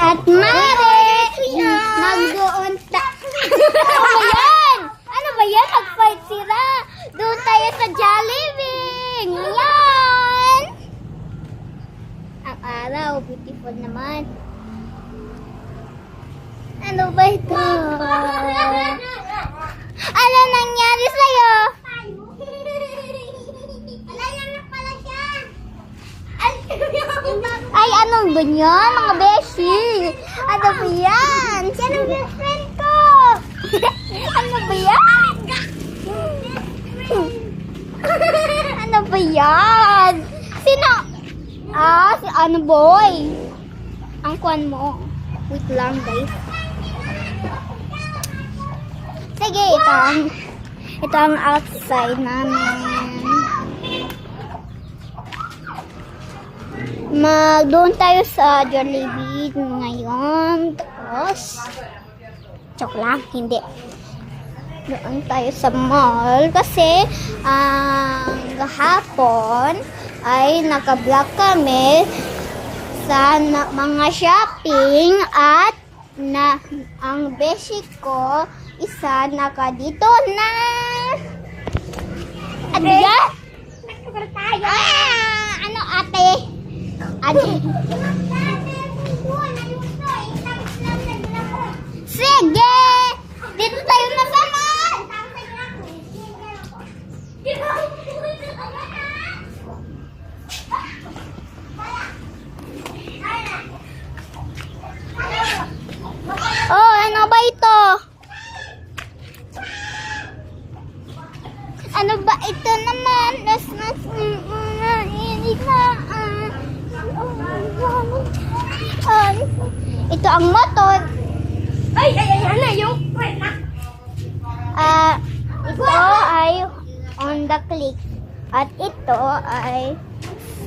At Mare, magdoon Ano ba yan? Ano ba yan? Mag-fight sila. Doon tayo sa Jollibee. Yan! Ang araw, beautiful naman. Ano ba ito? Ano nangyari sa'yo? Ay, anong ganyan, mga beshi? Ano ba yan? Sino ang best friend ko? Ano ba yan? Ano ba yan? Sino? Si ano boy? Ang kwan mo. Wait lang, guys. Sige, ito ang outside namin. Doon tayo sa Jollibee ngayon. Tapos, joke lang, hindi. Doon tayo sa mall kasi gahapon ay naka-vlog kami sa mga shopping at ang beshi ko isa dito na. Ano yan? Ano ate? Ate. Sige! Dito tayo na sa mall! Oh, ano ba ito? Ano ba ito naman? Ito ang motor. Ano yung ito ay Honda Click. At ito ay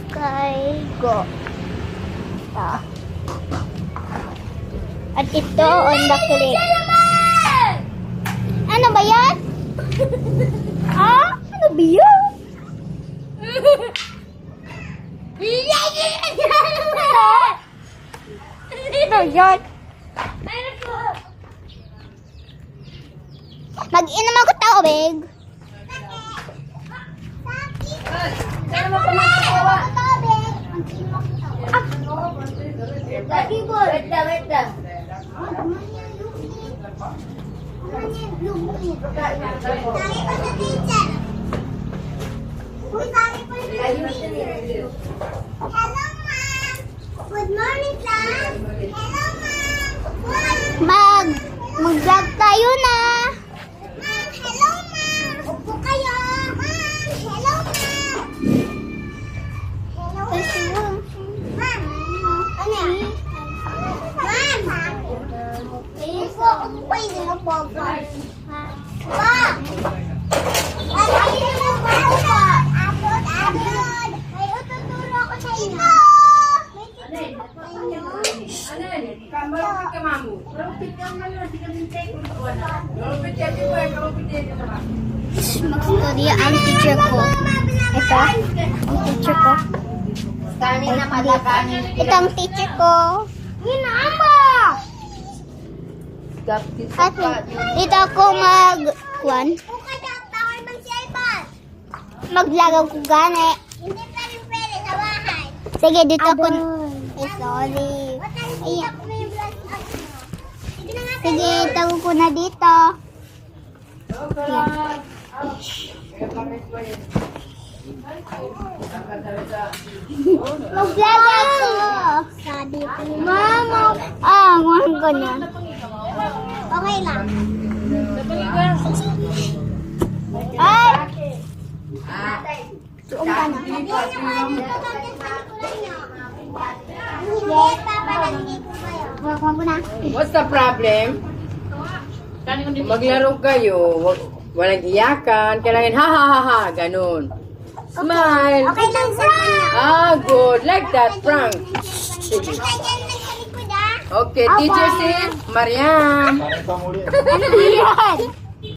Skygo. At ito Honda Click. Ano ba yan? Ano ba yan? Ano yan? Mag-inom ako tubig. Hello, ma'am. Good morning, class. Hello, ma'am. Mag-vlog tayo na. Ma'am, hello, ma'am. Upo kayo. Ma'am, hello, ma'am. Hello, ma'am. Ma'am. Ano yan? Ma'am. Upo kayo na po. Ma'am. Abot. May ututuro ako sa inyo. Mag-study ang teacher ko. Ito, ang teacher ko. Ito ang teacher ko. Hinama! At dito ako maglagaw ko gani. Hindi pa rin pwede sa bahay. Sige, dito ako. Sorry. Ayan. Sige, tago ko na dito. Ayan. Mag-vlog ako. Sabi ko. Mama. Ngayon ko na. Okay lang. Ay! Tuong ka na. Hindi papalagay ko kayo. Huwag mo na. What's the problem? Maglaro kayo, walang iyakan, kailangan ha ha ha ha, ganun. Smile. Okay lang sa kanya. Good. Like that, prank. Sige. Kaya dyan lang sa likod ah. Okay, teacher si Mariam. Ano ba yan?